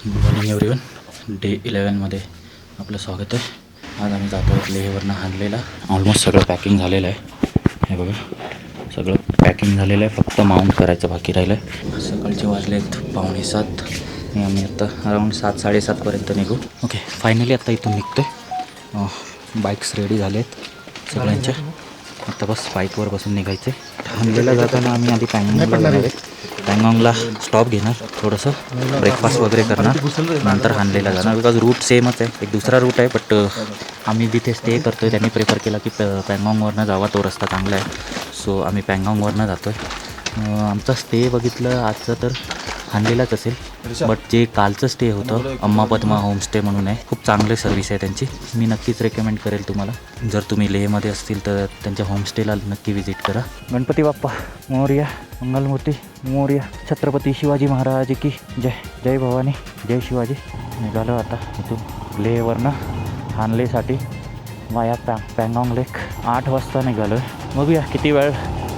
Good morning everyone. Day 11मध्ये आपलं स्वागत आहे. आज आम्ही जातो लेहवरनं हानलेला. ऑलमोस्ट सगळं पॅकिंग झालेलं आहे. हे बघा, सगळं पॅकिंग झालेलं आहे, फक्त माउंट करायचं बाकी राहिलं आहे. सकाळचे वाजले आहेत 6:45 आणि आम्ही आता अराऊंड 7-7:30पर्यंत निघू. ओके, फायनली आता इथून निघतो आहे. बाईक्स रेडी झाले आहेत सगळ्यांच्या. आता बस बाईकवर बसून निघायचे. हानलेला जाताना आम्ही आधी पॅंगॉंगला जाणार आहे. पॅंगॉंगला स्टॉप घेणार, थोडंसं ब्रेकफास्ट वगैरे करणार, नंतर हानलेला जाणार. बिकॉज रूट सेमच आहे, एक दुसरा रूट आहे, बट आम्ही जिथे स्टे करतो आहे त्यांनी प्रेफर केला की पॅंगॉंगवरनं जावा, तो रस्ता चांगला आहे. सो आम्ही पॅंगॉंगवरनं जातो आहे. आमचा स्टे बघितलं आजचं तर हानलेलाच असेल, बट जे कालचं स्टे होतं अम्मा पद्मा होमस्टे म्हणून आहे, खूप चांगले सर्विस आहे त्यांची. मी नक्कीच रेकमेंड करेल तुम्हाला. जर तुम्ही लेहमध्ये असतील तर त्यांच्या होमस्टेला नक्की व्हिजिट करा. गणपती बाप्पा मोरया, मंगलमूर्ती मोरया, छत्रपती शिवाजी महाराज की जय. जय भवानी, जय शिवाजी. निघालो आता इथून लेहवरनं हानलेसाठी वाया पॅंगॉंग लेक. 8 वाजता निघालो आहे. बघूया किती वेळ.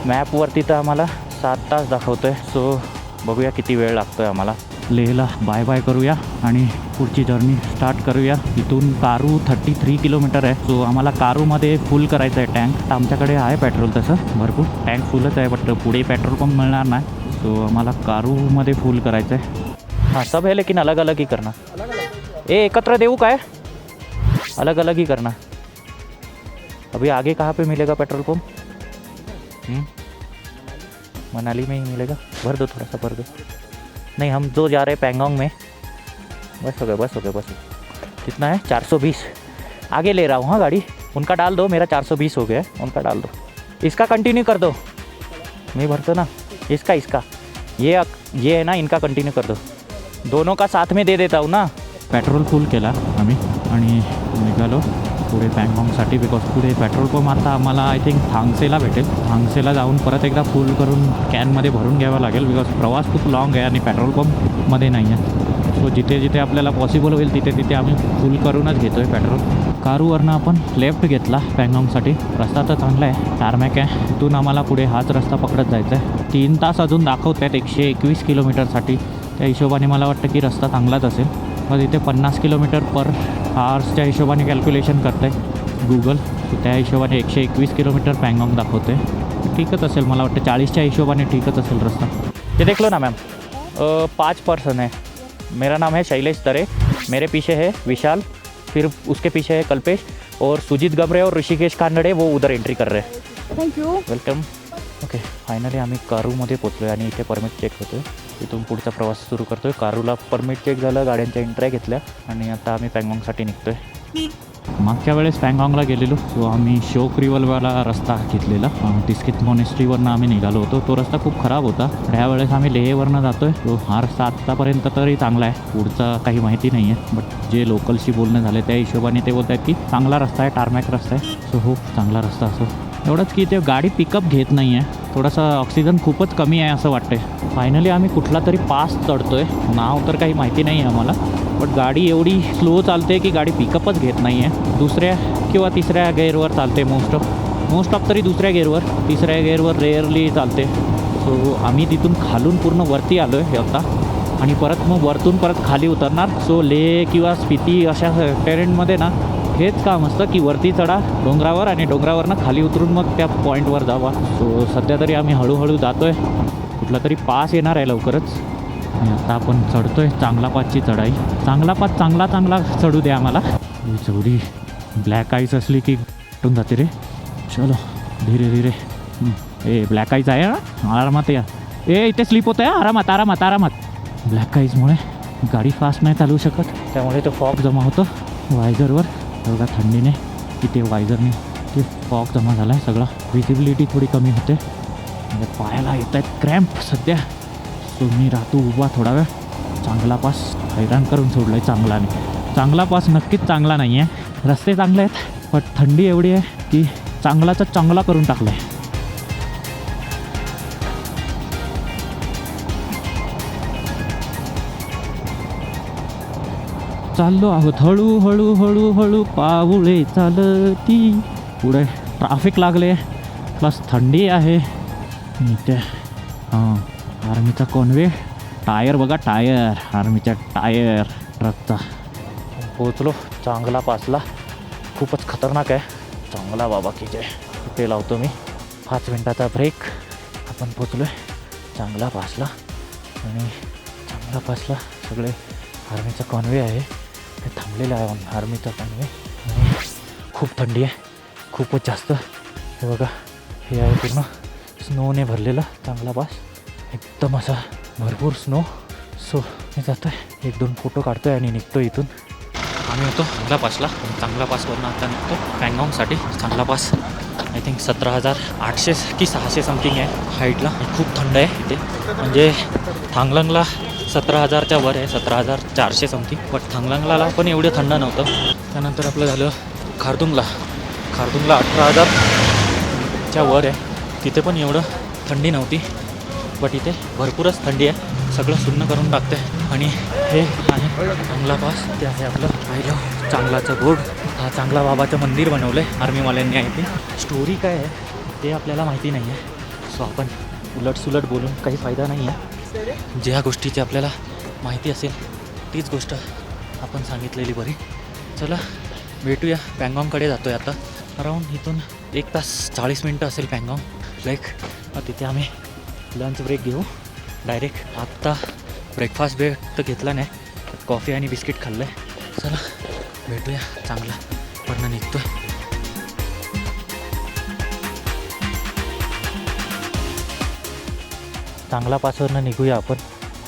मॅपवरती तर आम्हाला 7 तास दाखवतो आहे, सो बघूया किती वेळ लागतो आहे आम्हाला. लेहला बाय बाय करूया आणि पुढची जर्नी स्टार्ट करूया. इथून कारू 33 किलोमीटर आहे. सो आम्हाला कारूमध्ये फुल करायचं आहे टँक. आमच्याकडे आहे पेट्रोल तसं भरपूर, टँक फुलच आहे, बट पुढे पेट्रोल पंप मिळणार नाही. सो आम्हाला कारूमध्ये फुल करायचं आहे. हाँ, सब है लेकिन अलग अलग ही करना. ए एकत्र देऊ काय? अलग अलग ही करना. अभी आगे कहाँ पे मिलेगा पेट्रोल पंप? मनाली में ही मिलेगा. भर दो, थोड़ा सा भर दो. नहीं, हम जो जा रहे हैं पैंगॉन्ग में. बस हो गया, बस हो गया, बस. कितना है? 420. आगे ले रहा हूँ. हाँ, गाड़ी उनका डाल दो. मेरा 420 हो गया है, उनका डाल दो. इसका कंटिन्यू कर दो. मैं भरता ना. इसका ये है ना, इनका कंटिन्यू कर दो. दोनों का साथ में दे देता हूँ ना. पेट्रोल फुल केला आम्ही आणि निघालो पुढे पॅंगॉंगसाठी. बिकॉज पुढे पेट्रोल पंप आता आम्हाला आय थिंक थांगसेला भेटेल. थांगसेला जाऊन परत एकदा फुल करून कॅनमध्ये भरून घ्यावं लागेल. बिकॉज प्रवास खूप लाँग आहे आणि पेट्रोल पंपमध्ये नाही आहे. सो जिथे जिथे आपल्याला पॉसिबल होईल तिथे तिथे आम्ही फुल करूनच घेतो आहे पेट्रोल. कारूवरनं आपण लेफ्ट घेतला पॅंगॉंगसाठी. रस्ता तर चांगला आहे, टारमॅक आहे. तिथून आम्हाला पुढे हाच रस्ता पकडत जायचा आहे. 3 तास अजून दाखवत आहेत 121 किलोमीटरसाठी. त्या हिशोबाने मला वाटतं की रस्ता चांगलाच असेल. मग इथे 50 किलोमीटर पर आवर्सच्या हिशोबाने कॅल्क्युलेशन करतं आहे गुगल. त्या हिशोबाने 121 किलोमीटर पॅंगॉंग दाखवते. ठीकच असेल, मला वाटतं 40च्या हिशोबाने ठीकच असेल रस्ता. ये देख लो ना मैम, 5 पर्सन है. मेरा नाम है शैलेश तरे, मेरे पीछे है विशाल, फिर उसके पीछे है कल्पेश और सुजीत गमरे और ऋषिकेश कानडे, वो उधर एंट्री कर रहे हैं. Thank you, welcome. Okay, finally आम्ही कारूमध्ये पोचलो आहे आणि इथे परमिट चेक होतो आहे. इथून पुढचा प्रवास सुरू करतो आहे. कारूला परमिट चेक झालं, गाड्यांच्या एंट्र्या घेतल्या आणि आता आम्ही पॅंगॉंगसाठी निघतो आहे. मागच्या वेळेस पॅंगॉंगला गेलेलो, सो आम्ही शोक रिवलवाला रस्ता घेतलेला. टिस्कित मॉनेस्ट्रीवरनं आम्ही निघालो होतो. तो रस्ता खूप खराब होता. ह्यावेळेस आम्ही लेहवरनं जातो आहे. तो हा रस्ता आत्तापर्यंत तरी चांगला आहे, पुढचा काही माहिती नाही आहे. बट जे लोकलशी बोलणं झालं त्या हिशोबाने ते बोलत आहेत की चांगला रस्ता आहे, टारमॅक रस्ता आहे. सो हो, चांगला रस्ता असो. एवढंच की ते गाडी पिकअप घेत नाही आहे, थोडासा ऑक्सिजन खूपच कमी आहे असं वाटतं आहे. फायनली आम्ही कुठला तरी पास चढतो आहे, नाव तर काही माहिती नाही आहे आम्हाला. बट गाडी एवढी स्लो चालते की गाडी पिकअपच घेत नाही आहे. 2ऱ्या किंवा 3ऱ्या गेअरवर चालते मोस्ट ऑफ तरी 2ऱ्या गेअरवर. 3ऱ्या गेअरवर रेअरली चालते. सो आम्ही तिथून खालून पूर्ण वरती आलो आहे आता आणि परत मग वरतून परत खाली उतरणार. सो लेह किंवा स्पिती अशा टेरेनमध्ये ना हेच काम असतं की वरती चढा डोंगरावर आणि डोंगरावरनं खाली उतरून मग त्या पॉईंटवर जावा. सो सध्या तरी आम्ही हळूहळू जातो आहे. कुठला तरी पास येणार आहे लवकरच आणि आता आपण चढतो आहे चांगला पासची चढाई. चांगला पास चांगला चढू द्या आम्हाला. जेवढी ब्लॅक आईज असली की कुठून जाते रे. चलो धीरे धीरे. ए ब्लॅक आईज आहे ना, आरामात या. ए इथे स्लिप होतं आहे, आरामात. ब्लॅक आईजमुळे गाडी फास्ट नाही चालू शकत, त्यामुळे तो फॉग जमा होतो वायझरवर. एवढा थंडीने तिथे वायझरने ते फॉग जमा झाला आहे सगळा. विजिबिलिटी थोडी कमी होते. म्हणजे पायाला येत आहेत क्रॅम्प सध्या. सो मी राहतो उभा थोडा वेळ. चांगला पास हैराण करून सोडला आहे चांगला नाही. चांगला पास नक्कीच चांगला नाही आहे. रस्ते चांगले आहेत पण थंडी एवढी आहे की चांगलाचा चांगला करून टाकला आहे. चाललो आहोत हळू पाऊले चालती. पुढे ट्राफिक लागले प्लस थंडी आहे. इथे आर्मीचा कॉन्वे टायर बघा, टायर आर्मीचा टायर ट्रकचा. पोहोचलो चांगला पासला. खूपच खतरनाक आहे. चांगला बाबा की जय. इथे लावतो मी 5 मिनटाचा ब्रेक. आपण पोचलो आहे चांगला पासला. आणि चांगला पासला सगळे आर्मीचा कॉन्वे आहे ते थांबलेलं आहे. आर्मीचा कॉन्वे. आणि खूप थंडी आहे, खूपच जास्त. हे बघा, हे आहे पूर्ण स्नोने भरलेला चांगला पास. एकदम असा भरपूर स्नो. सो मी जातो आहे, 1-2 फोटो काढतो आहे आणि निघतो इथून. आम्ही होतो चांगला पासला. चांगला पासवरनं आता निघतो पँगॉंगसाठी. चांगला पास आय थिंक 17,800 की 600 समथिंग आहे हाईटला. खूप थंड आहे इथे. म्हणजे थांगलंगला 17,000च्या वर आहे, 17,400 समथिंग. बट थांगलंगला पण एवढं थंड नव्हतं. त्यानंतर आपलं झालं खारदुंगला. खारदुंगला 18,000च्या वर आहे. तिथे पण एवढं थंडी नव्हती. बट इथे भरपूरच थंडी आहे. सगळं सुन्न करून टाकते. आणि हे आहे चांगला पास. ते आहे आपलं पाहिलं चांगलाचं बोर्ड. हा चांगला बाबाचं मंदिर बनवलं आहे आर्मीवाल्यांनी. आहे ती स्टोरी काय आहे ते आपल्याला माहिती नाही आहे. सो आपण उलटसुलट बोलून काही फायदा नाही आहे. ज्या गोष्टीची आपल्याला माहिती असेल तीच गोष्ट आपण सांगितलेली बरी. चला भेटूया. पँगॉंगकडे जातो आहे आता. अराऊंड इथून 1 तास 40 मिनटं असेल पँगॉंग. तिथे आम्ही लंच ब्रेक घेऊ डायरेक्ट. आत्ता ब्रेकफास्ट ब्रेक तर घेतला नाही, कॉफी आणि बिस्किट खाल्लं आहे. चला भेटूया चांगला पण निघतो आहे. चांगला पासवरनं निघूया आपण.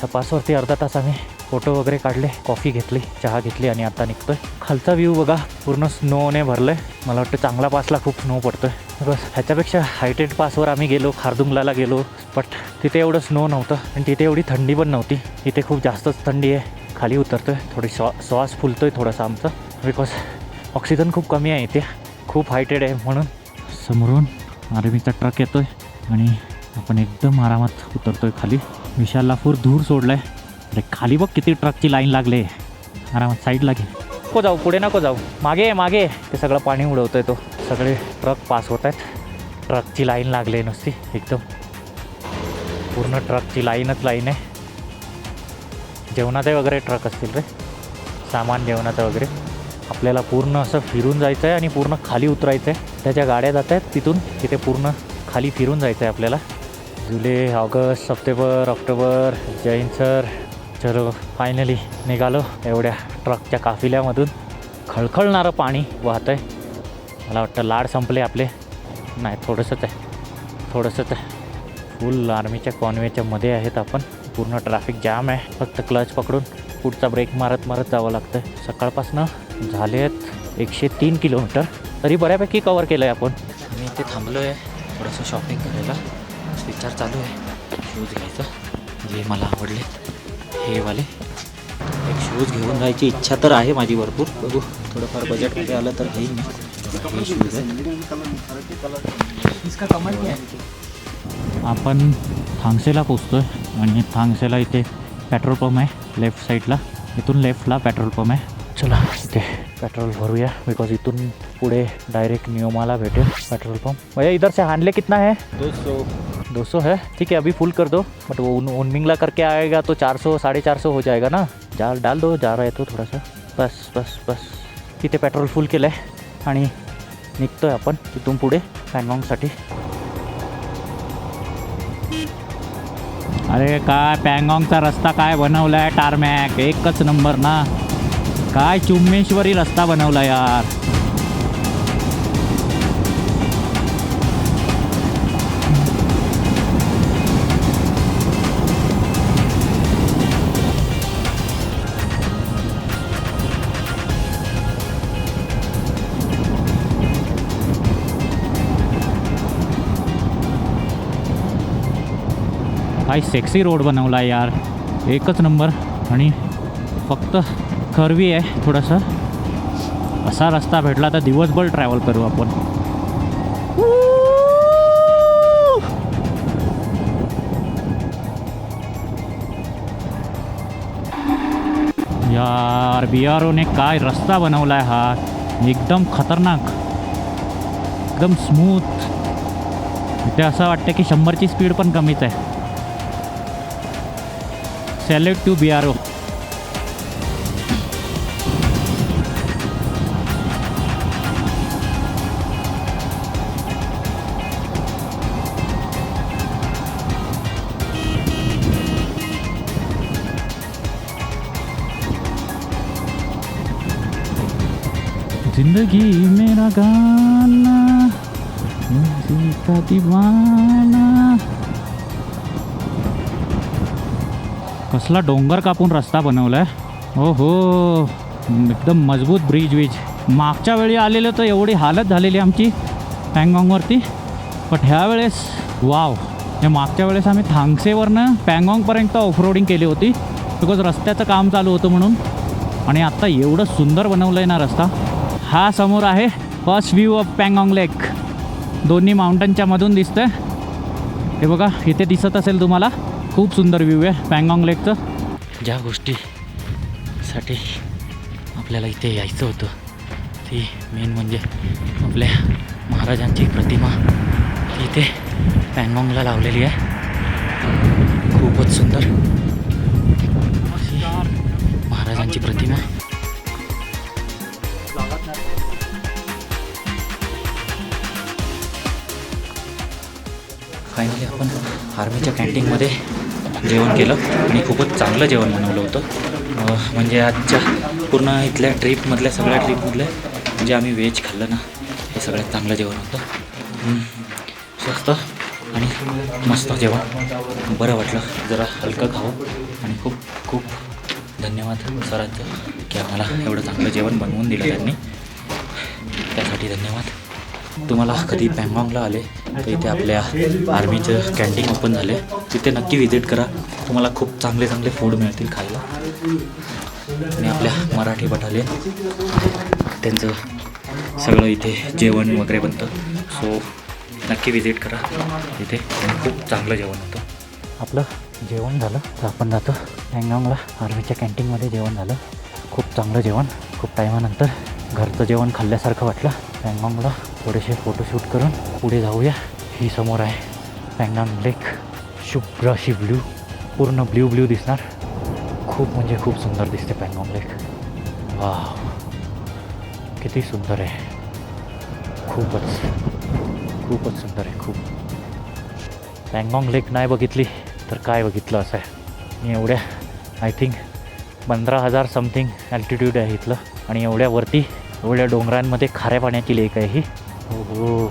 त्या पासवरती अर्धा तास आम्ही फोटो वगैरे काढले, कॉफी घेतली, चहा घेतली आणि आता निघतोय. खालचा व्ह्यू बघा, पूर्ण स्नोने भरलं आहे. मला वाटतं चांगला पासला खूप स्नो पडतो आहे. बस ह्याच्यापेक्षा हायटेड पासवर आम्ही गेलो, खारदुंगला गेलो. बट तिथे एवढं स्नो नव्हतं आणि तिथे एवढी थंडी पण नव्हती. इथे खूप जास्तच थंडी आहे. खाली उतरतो आहे, थोडी श्वास फुलतो आहे थोडासा आमचा. बिकॉज ऑक्सिजन खूप कमी आहे इथे, खूप हायटेड आहे म्हणून. समोरून आर्मीचा ट्रक येतो आहे आणि आपण एकदम आरामात उतरतो आहे खाली. विशालला फूर दूर सोडलं आहे. अरे खाली बघ किती ट्रकची लाईन लागले. आरामात साईडला घे. नको जाऊ, पुढे नको जाऊ, मागे मागे. ते सगळं पाणी उडवतो आहे तो. सगळे ट्रक पास होत आहेत. ट्रकची लाईन लागली नुसती एकदम. पूर्ण ट्रकची लाईनच लाईन आहे. जेवणाचे वगैरे ट्रक असतील रे, सामान जेवणाचं वगैरे. आपल्याला पूर्ण असं फिरून जायचं आहे आणि पूर्ण खाली उतरायचं आहे. त्याच्या गाड्या जात आहेत तिथून. तिथे पूर्ण खाली फिरून जायचं आहे आपल्याला. जुलै, ऑगस्ट, सप्टेंबर, ऑक्टोबर. जय हिंद सर. चलो फायनली निघालो एवढ्या ट्रकच्या काफिल्यामधून. खळखळणारं पाणी वाहत आहे. मला वाटतं लाड संपले आपले. नाही, थोडंसंच आहे. फुल आर्मीच्या कॉन्वेच्या मध्ये आहेत आपण. पूर्ण ट्रॅफिक जाम आहे. फक्त क्लच पकडून पुढचा ब्रेक मारत जावं लागतं. सकाळपासनं झाले आहेत 103 किलोमीटर. तरी बऱ्यापैकी कवर केलं आहे आपण. मी इथे थांबलो आहे थोडंसं शॉपिंग करायला. विचार चालू आहे शूज घ्यायचं, जे मला आवडले हे वाले. एक शूज घेऊन जायची इच्छा तर आहे माझी भरपूर. बघू थोडंफार बजेटमध्ये आलं तर घेईन मी. हे शूज आहे. आपण थांगसेला पोचतो आहे आणि थांगसेला इथे पेट्रोल पंप आहे लेफ्ट साईडला. इथून लेफ्टला पेट्रोल पंप आहे. चला इथे पेट्रोल भरूया. बिकॉज इथून पुढे डायरेक्ट नियोमाला भेटेल पेट्रोल पंप. भैया इधर से हानले कितना है? 200 है. ठीक है, अभी फुल कर दो. बट वो उनमिंगला करके आएगा तो 400 450 हो जाएगा ना. डाल दो, जा रहा है तो थोडासा. बस तिथे पेट्रोल फुल केलं आहे आणि निघतो आहे आपण तिथून पुढे पँगॉंगसाठी. अरे काय पँगॉंगचा रस्ता काय बनवला आहे टारमॅक. एकच नंबर ना. काय चुम्मेश्वरी रस्ता बनवला यार. काय सेक्सी रोड बनवला आहे यार. एकच नंबर. आणि फक्त कर्वी आहे थोडासा. असा रस्ता भेटला तर दिवसभर ट्रॅव्हल करू आपण. यार BROने काय रस्ता बनवला आहे हा. एकदम खतरनाक, एकदम स्मूथ. इथे असं वाटतं की 100ची स्पीड पण कमीच आहे. Salute to BRO. जिंदगी मेरा गाना म्यूजिक का दीवाना. कसला डोंगर कापून रस्ता बनवलाय. हो हो, एकदम मजबूत ब्रिज. मागच्या वेळी आलेलं तर एवढी हालत झालेली आमची पँगॉंगवरती, बट ह्या वेळेस वाव. हे मागच्या वेळेस आम्ही थांगसेवरनं पँगॉंगपर्यंत ऑफरोडिंग केली होती बिकॉज रस्त्याचं काम चालू होतं म्हणून. आणि आत्ता एवढं सुंदर बनवलं आहे ना रस्ता. हा समोर आहे फर्स्ट व्ह्यू ऑफ पँगॉंग लेक. दोन्ही माउंटनच्या मधून दिसतंय. हे बघा, इथे दिसत असेल तुम्हाला. खूप सुंदर व्ह्यू आहे पँगॉंग लेकचं. ज्या गोष्टीसाठी आपल्याला इथे यायचं होतं ती मेन म्हणजे आपल्या महाराजांची प्रतिमा ती इथे पँगॉंगला लावलेली आहे. खूपच सुंदर महाराजांची प्रतिमा. फायनली आपण आर्मीच्या कॅन्टीनमध्ये जेवण केलं आणि खूपच चांगलं जेवण बनवलं होतं. म्हणजे आजच्या पूर्ण इथल्या सगळ्या ट्रीपमधल्या जे आम्ही व्हेज खाल्लं ना, हे सगळ्यात चांगलं जेवण होतं. स्वस्त आणि मस्त जेवण. बरं वाटलं, जरा हलकं खावं. आणि खूप खूप धन्यवाद सरांचं की आम्हाला एवढं चांगलं जेवण बनवून दिलं त्यांनी. त्यासाठी धन्यवाद. तुम्हाला कधी पँगॉंगला आले तर इथे आपल्या आर्मीचं कॅन्टीन ओपन झाले, तिथे नक्की व्हिजिट करा. तुम्हाला खूप चांगले चांगले फूड मिळतील खायला. आणि आपल्या मराठी बटालियन त्यांचं सगळं इथे जेवण वगैरे बनतं. सो नक्की व्हिजिट करा इथे. खूप चांगलं जेवण होतं. आपलं जेवण झालं तर आपण जातो पँगॉंगला. आर्मीच्या कॅन्टीनमध्ये जेवण झालं. खूप चांगलं जेवण. खूप टायमानंतर घरचं जेवण खाल्ल्यासारखं वाटलं. पँगॉंगला थोडेसे फोटोशूट करून पुढे जाऊया. ही समोर आहे पँगॉंग लेक. शुभ्र अशी ब्ल्यू, पूर्ण ब्ल्यू दिसणार. खूप म्हणजे खूप सुंदर दिसते पँगॉंग लेक. वाव, किती सुंदर आहे. खूपच सुंदर आहे. खूप. पँगॉंग लेक नाही बघितली तर काय बघितलं असं आहे. मी एवढ्या आय थिंक 15,000 समथिंग ॲल्टिट्यूड आहे इथलं. आणि एवढ्या डोंगरांमध्ये खाऱ्या पाण्याची लेक आहे ही. हो,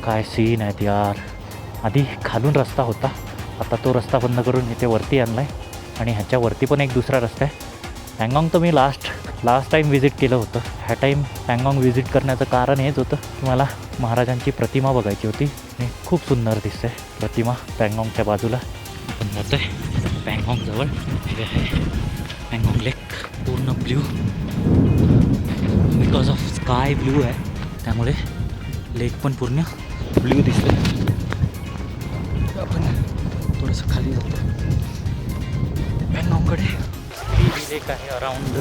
काय सीन आहेत यार. आधी खालून रस्ता होता, आता तो रस्ता बंद करून इथे वरती आणला आहे. आणि ह्याच्यावरती पण एक दुसरा रस्ता आहे. पँगॉंग तर मी लास्ट टाईम व्हिजिट केलं होतं. ह्या टाईम पँगॉंग व्हिजिट करण्याचं कारण हेच होतं की मला महाराजांची प्रतिमा बघायची होती. आणि खूप सुंदर दिसते प्रतिमा पँगॉंगच्या बाजूला. आपण जातो आहे पँगॉंगजवळ. हे आहे पँगॉंग लेक. पूर्ण blue, because of sky blue आहे त्यामुळे लेक पण पूर्ण ब्ल्यू दिसते. आपण थोडंसं खाली जातो पँगॉंगकडे. ही लेक आहे अराऊंड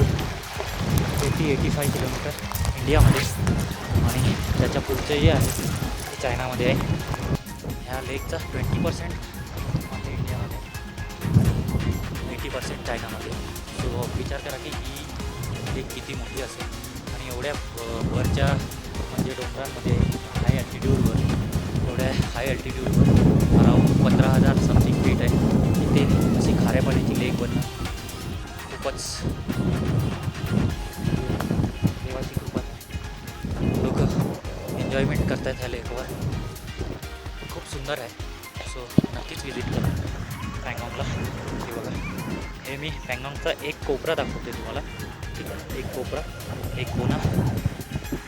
85 किलोमीटर इंडियामध्ये. आणि त्याच्या पुढचं जे आहे ते चायनामध्ये आहे. ह्या लेकचा 20% आपल्या इंडियामध्ये, 80% चायनामध्ये. सो विचार करा की ही लेक किती मोठी असेल. आणि एवढ्या वरच्या म्हणजे डोंगरांमध्ये हाय ॲल्टिट्यूडवर अराऊंड 15,000 समथिंग फीट आहे. तिथे अशी खाऱ्या पाण्याची लेक बनणं खूपच देवाची कृपा. लोक एन्जॉयमेंट करतात ह्या लेकवर. खूप सुंदर आहे. सो नक्कीच व्हिजिट करा पँगॉंगला. हे बघा, हे मी पँगॉंगचा एक कोपरा दाखवते तुम्हाला. ठीक आहे, एक कोपरा, एक कोना.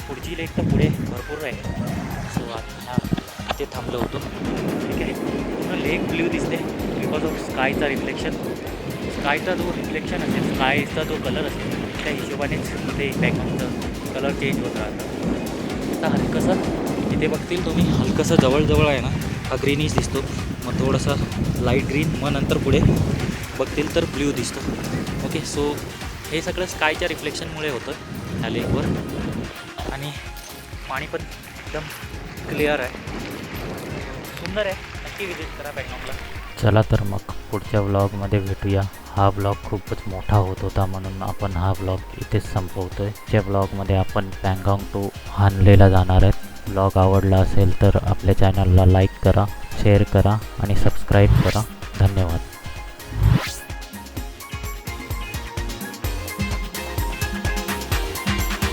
पुढची लेक तर पुढे भरपूर आहे. सो आता इथे थांबलो होतो. ठीक आहे. पूर्ण लेक ब्ल्यू दिसते बिकॉज ऑफ स्कायचा रिफ्लेक्शन. स्कायचा जो रिफ्लेक्शन असेल, स्कायचा जो कलर असेल त्या हिशोबानेच इथे पँगॉंगचं कलर चेंज होत राहतं. आता हलकंसं इथे बघतील तुम्ही, हलकंसं जवळ आहे ना हा ग्रीनिश दिसतो. मग थोडंसं लाईट ग्रीन, मग नंतर पुढे बघतील तर ब्ल्यू दिसतो. ओके, सो हे सगळं स्कायच्या रिफ्लेक्शनमुळे होतं ह्या लेकवर. आणि पाणी पण एकदम क्लिअर आहे, सुंदर आहे. नक्की विजिट करा पँगॉंगला. चला तर मग पुढच्या व्लॉगमध्ये भेटूया. हा ब्लॉग खूपच मोठा होत होता, म्हणून आपण हा ब्लॉग इथेच संपवतोय. या ब्लॉगमध्ये आपण पँगाँग टू हानलेला जाणार आहेत. ब्लॉग आवडला असेल तर आपल्या चॅनलला लाईक करा, शेअर करा आणि सबस्क्राईब करा. धन्यवाद.